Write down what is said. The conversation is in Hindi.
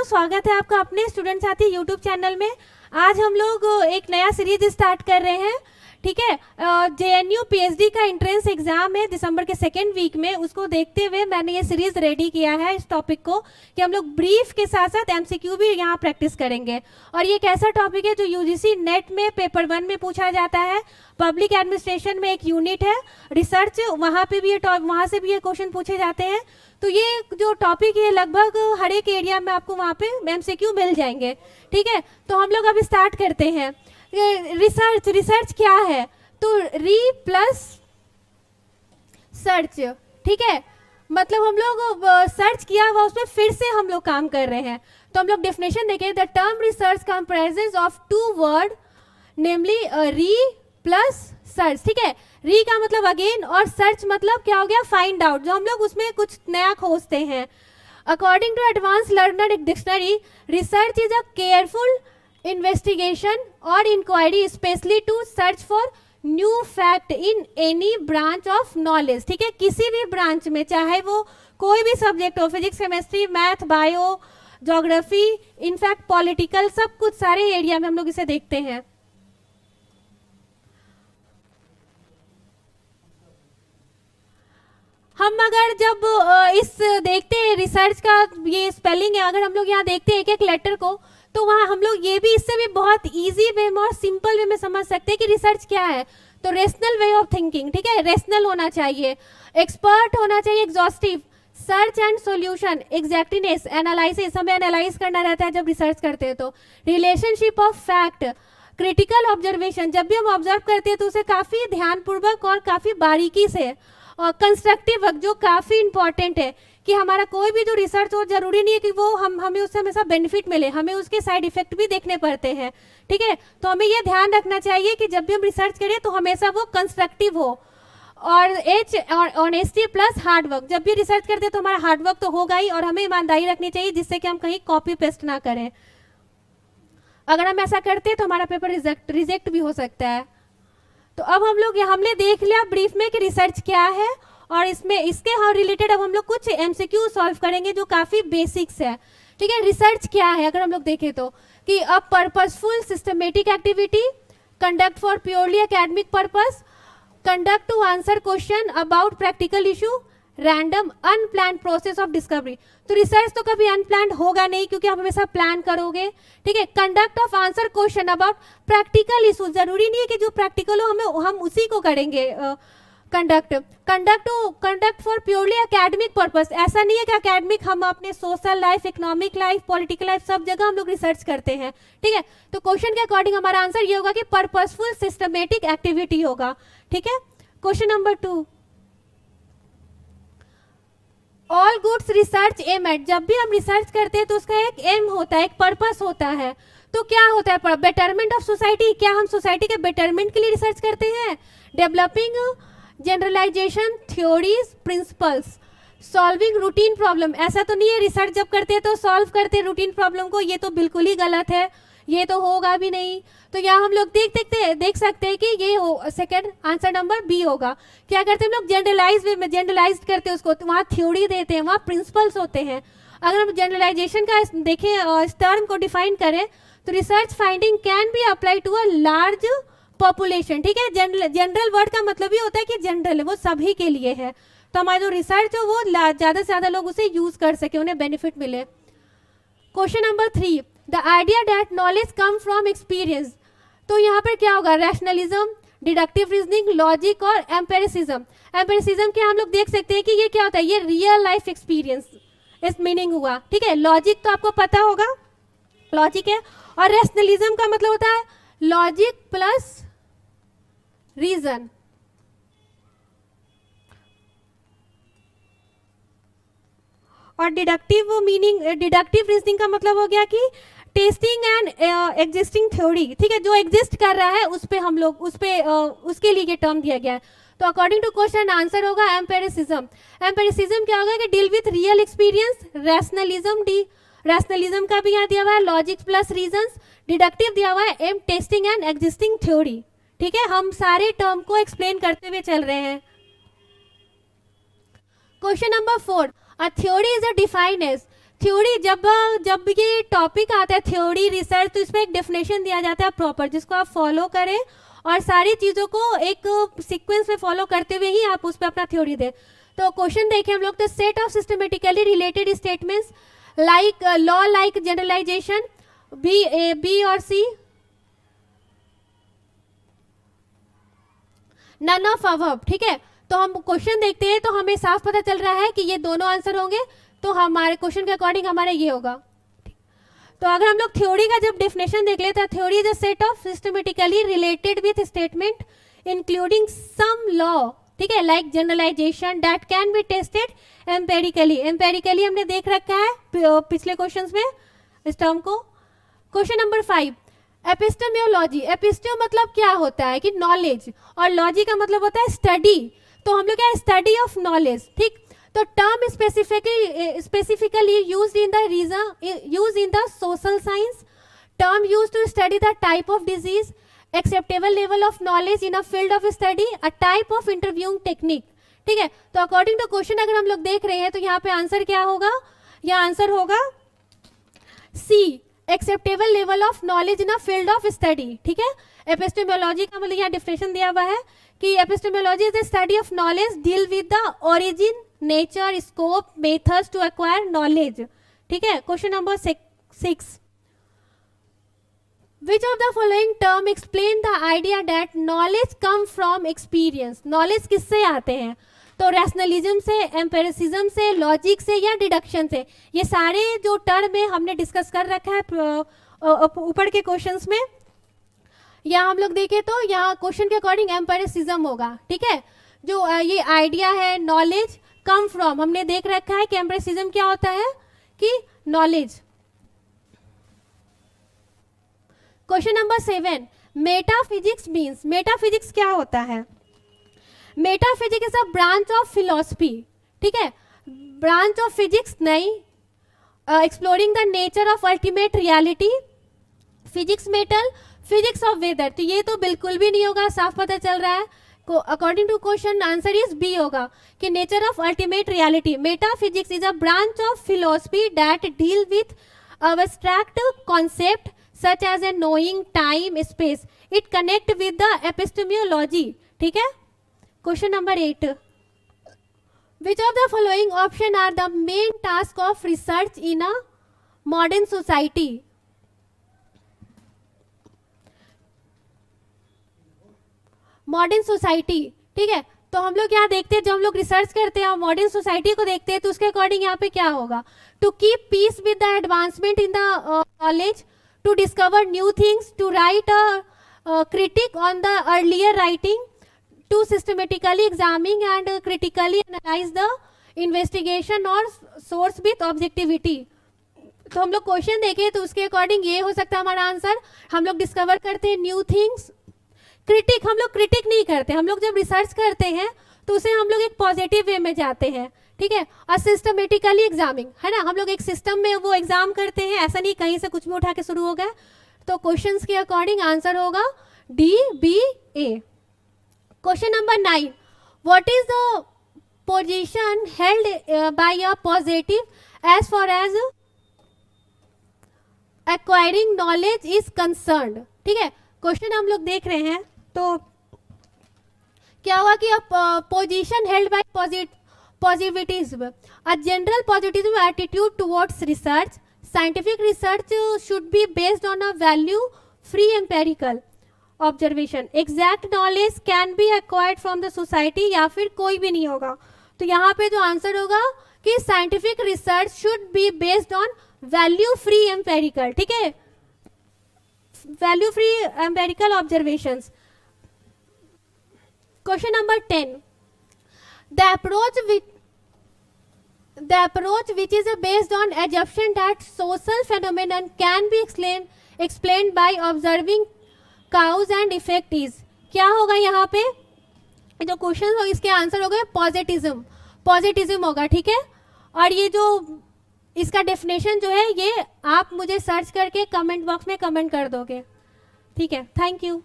बच्चों, स्वागत है आपका अपने स्टूडेंट साथी यूट्यूब चैनल में। आज हम लोग एक नया सीरीज स्टार्ट कर रहे हैं। ठीक है, JNU PhD का एंट्रेंस एग्जाम है दिसंबर के सेकेंड वीक में। उसको देखते हुए मैंने ये सीरीज रेडी किया है इस टॉपिक को कि हम लोग ब्रीफ के साथ साथ MCQ भी यहाँ प्रैक्टिस करेंगे। और ये एक ऐसा टॉपिक है जो UGC नेट में पेपर 1 में पूछा जाता है। पब्लिक एडमिनिस्ट्रेशन में एक यूनिट है रिसर्च, वहाँ पे भी वहाँ से भी ये क्वेश्चन पूछे जाते हैं। तो ये जो टॉपिक है लगभग हर एक एरिया में आपको वहाँ पे MCQ मिल जाएंगे। ठीक है, तो हम लोग अभी स्टार्ट करते हैं। रिसर्च क्या है? तो री प्लस सर्च। ठीक है, मतलब हम लोग सर्च किया हुआ उसमें फिर से हम लोग काम कर रहे हैं। तो हम लोग डेफिनेशन देखें, the term research comprises of 2 word namely re plus search. ठीक है, री का मतलब अगेन और सर्च मतलब क्या हो गया? फाइंड आउट, जो हम लोग उसमें कुछ नया खोजते हैं। According to advance learner dictionary, research is a careful investigation और inquiry specially to search for new fact in any branch of knowledge. ठीक है, किसी भी ब्रांच में, चाहे वो कोई भी सब्जेक्ट हो, physics, chemistry, math, bio, geography, in fact political, सब कुछ सारे एरिया में हम लोग इसे देखते हैं। हम अगर जब इस देखते हैं रिसर्च का ये स्पेलिंग है, अगर हम लोग यहाँ देखते हैं एक एक लेटर को, तो वहाँ हम लोग ये भी इससे भी बहुत इजी वे में और सिंपल वे में समझ सकते हैं कि रिसर्च क्या है। तो रेशनल वे ऑफ थिंकिंग, ठीक है, रेशनल होना चाहिए, एक्सपर्ट होना चाहिए, exhaustive, search and solution, exactness, analysis, हमें एनालाइज करना रहता है जब रिसर्च करते हैं। तो relationship of fact, critical observation, जब भी हम ऑब्जर्व करते हैं तो उसे काफ़ी ध्यानपूर्वक और काफ़ी बारीकी से, और कंस्ट्रक्टिव वर्क जो काफ़ी इंपॉर्टेंट है कि हमारा कोई भी जो रिसर्च हो, जरूरी नहीं है कि वो हमें उससे हमेशा बेनिफिट मिले, हमें उसके साइड इफेक्ट भी देखने पड़ते हैं। ठीक है, तो हमें ये ध्यान रखना चाहिए कि जब भी हम रिसर्च करें तो हमेशा वो कंस्ट्रक्टिव हो। और एच और ऑनेस्टी प्लस हार्ड वर्क, जब भी रिसर्च करते हैं तो हमारा हार्ड वर्क तो होगा ही, और हमें ईमानदारी रखनी चाहिए जिससे कि हम कहीं कॉपी पेस्ट ना करें। अगर हम ऐसा करते हैं तो हमारा पेपर रिजेक्ट भी हो सकता है। तो अब हमने देख लिया ब्रीफ में कि रिसर्च क्या है, और इसके हम रिलेटेड अब हम लोग कुछ MCQ सॉल्व करेंगे जो काफ़ी बेसिक्स है। ठीक है, रिसर्च क्या है अगर हम लोग देखें तो कि a purposeful systematic activity conduct for purely academic purpose, conduct to answer question about practical issue, random unplanned process of discovery. तो रिसर्च तो कभी अनप्लान्ड होगा नहीं क्योंकि आप हमेशा प्लान करोगे। ठीक है, conduct of answer question about practical issue, जरूरी नहीं है कि जो प्रैक्टिकल हो हम उसी को करेंगे। Conduct for purely academic purpose, ऐसा नहीं है कि एकेडमिक, हम अपने social life, economic life, political life, सब जगह हम लोग रिसर्च करते हैं। ठीक है, तो क्वेश्चन के अकॉर्डिंग हमारा आंसर ये होगा कि पर्पसफुल सिस्टमेटिक एक्टिविटी होगा। ठीक है, question number 2, all goods research aim at, जब भी हम रिसर्च करते हैं तो उसका एक एम होता है, एक पर्पस होता है। तो क्या होता है? बेटरमेंट ऑफ सोसाइटी, क्या हम सोसाइटी के बेटरमेंट के लिए रिसर्च करते हैं? Developing generalization theories principles, solving routine problem, ऐसा तो नहीं है रिसर्च जब करते हैं तो सॉल्व करते हैं रूटीन प्रॉब्लम को, ये तो बिल्कुल ही गलत है, ये तो होगा भी नहीं। तो यहाँ हम लोग देख सकते हैं कि ये हो, सेकंड आंसर नंबर बी होगा। क्या करते हैं हम लोग? जनरलाइज करते हैं उसको, तो वहाँ थ्योरी देते हैं, वहाँ प्रिंसिपल्स होते हैं। अगर हम जनरलाइजेशन का देखें, इस टर्म को डिफाइन करें, तो research finding can be apply to a large population. ठीक है, जनरल वर्ड का मतलब ये होता है कि जनरल है, वो सभी के लिए है। तो हमारा जो रिसर्च हो वो ज़्यादा से ज़्यादा लोग उसे यूज कर सके, उन्हें बेनिफिट मिले। Question number 3, the idea that knowledge come from experience, तो यहाँ पर क्या होगा? रैशनलिज्म, डिडक्टिव रीजनिंग, लॉजिक और एम्पेरिसिज्म। एम्पेरिसिज्म के हम लोग देख सकते हैं कि ये क्या होता है? ये रियल लाइफ एक्सपीरियंस इस मीनिंग हुआ। ठीक है, लॉजिक तो आपको पता होगा, लॉजिक है। और रैशनलिज्म का मतलब होता है लॉजिक प्लस रीजन। और डिडक्टिव रीजनिंग का मतलब हो गया कि टेस्टिंग एंड एग्जिस्टिंग थ्योरी। ठीक है, जो एग्जिस्ट कर रहा है उस पे हम लोग उसके लिए ये टर्म दिया गया है। तो अकॉर्डिंग टू क्वेश्चन आंसर होगा एम्पेरिसिज्म। एम्पेरिसिज्म क्या होगा कि deal with real experience. Rationalism का भी यहाँ दिया हुआ है लॉजिक प्लस रीजंस। डिडक्टिव दिया हुआ है aim testing and existing theory. ठीक है, हम सारे टर्म को एक्सप्लेन करते हुए चल रहे हैं। Question number 4, a theory is a defined as, theory, जब ये टॉपिक आता है थ्योरी रिसर्च, तो इसमें एक डेफिनेशन दिया जाता है प्रॉपर, जिसको आप फॉलो करें और सारी चीज़ों को एक सीक्वेंस में फॉलो करते हुए ही आप उस पर अपना थ्योरी दें। तो क्वेश्चन देखें हम लोग, तो set of systematically related statements like law like generalization B और सी, नन ऑफ अबव। ठीक है, तो हम क्वेश्चन देखते हैं तो हमें साफ पता चल रहा है कि ये दोनों आंसर होंगे, तो हमारे क्वेश्चन के अकॉर्डिंग हमारा ये होगा। तो अगर हम लोग थ्योरी का जब डेफिनेशन देख लेते हैं, theory is a set of systematically related with statement including some law, ठीक है, like generalization that can be tested empirically. Empirically हमने देख रखा है पिछले क्वेश्चंस में इस टर्म को। Question number 5, एपिस्टेमियोलॉजी। एपिस्टेम मतलब क्या होता है कि नॉलेज, और लॉजी का मतलब होता है स्टडी। तो हम लोग क्या, स्टडी ऑफ नॉलेज। ठीक, तो term specifically used in the social science, term used to study the type of disease, acceptable level of knowledge in a field of study, a type of interviewing technique. ठीक है, तो अकॉर्डिंग टू क्वेश्चन अगर हम लोग देख रहे हैं तो यहाँ पे आंसर क्या होगा, यहाँ आंसर होगा C, acceptable level of knowledge in a field of study. ठीक है, एपिस्टेमोलॉजी का मतलब यहाँ डिफिनेशन दिया हुआ है कि epistemology is the study of knowledge, deal with the origin, nature, scope, methods to acquire knowledge. ठीक है, question number 6, which of the following term explain the idea that knowledge come from experience? Knowledge किससे आते हैं, तो रैशनलिज्म से, एम्पेरिसिज्म से, लॉजिक से या डिडक्शन से। ये सारे जो टर्म है हमने डिस्कस कर रखा है ऊपर के क्वेश्चंस में। यहाँ हम लोग देखें तो यहाँ क्वेश्चन के अकॉर्डिंग एम्पेरिसिज्म होगा। ठीक है, जो ये आइडिया है नॉलेज कम फ्रॉम, हमने देख रखा है कि एम्पेरिसिज्म क्या होता है कि knowledge. Question number 7, metaphysics means. Metaphysics क्या होता है, metaphysics is a branch of philosophy. ठीक है, ब्रांच ऑफ फिजिक्स नहीं, exploring the nature of ultimate reality, physics metal, physics of weather. तो ये तो बिल्कुल भी नहीं होगा, साफ पता चल रहा है। According to question answer is B होगा कि nature of ultimate reality. Metaphysics is a branch of philosophy that deal with abstract concept such as a knowing time, space. It connect with the epistemology. ठीक है, question number 8, which of the following option are the main task of research in a modern society? Modern society. ठीक है, तो हम लोग यहाँ देखते हैं, जब हम लोग रिसर्च करते हैं और मॉडर्न सोसाइटी को देखते हैं तो उसके अकॉर्डिंग यहाँ पे क्या होगा, to keep peace with the advancement in the knowledge, to discover new things, to write a critique on the earlier writing, to systematically examine and critically analyse the investigation और सोर्स विथ ऑब्जेक्टिविटी। तो हम लोग क्वेश्चन देखें तो उसके अकॉर्डिंग ये हो सकता है हमारा आंसर। हम लोग डिस्कवर करते हैं न्यू थिंग्स, क्रिटिक, हम लोग क्रिटिक नहीं करते, हम लोग जब रिसर्च करते हैं तो उसे हम लोग एक पॉजिटिव वे में जाते हैं। ठीक है, और सिस्टमेटिकली एग्जामिंग है ना, हम लोग एक सिस्टम में वो एग्जाम करते हैं, ऐसा नहीं कहीं से कुछ भी उठा के शुरू हो गया। तो क्वेश्चंस के अकॉर्डिंग आंसर होगा D, B, A. Question number 9, what is the position held by a positive as far as acquiring knowledge is concerned. ठीक है, क्वेश्चन हम लोग देख रहे हैं तो क्या हुआ कि position held bye positivism, a general positivism attitude towards research. Scientific research should be based on a value free empirical observation. Exact knowledge can be acquired from the society, या फिर कोई भी नहीं होगा। तो यहाँ पे जो आंसर होगा कि scientific research should be based on value free empirical। ठीक है, value free empirical observations। Question number 10, the approach which is based on assumption that social phenomenon can be explained by observing cause and effect is, क्या होगा यहाँ पे जो क्वेश्चन हो इसके आंसर हो गए पॉजिटिज्म होगा। ठीक है, और ये जो इसका डेफिनेशन जो है ये आप मुझे सर्च करके कमेंट बॉक्स में कमेंट कर दोगे। ठीक है, थैंक यू।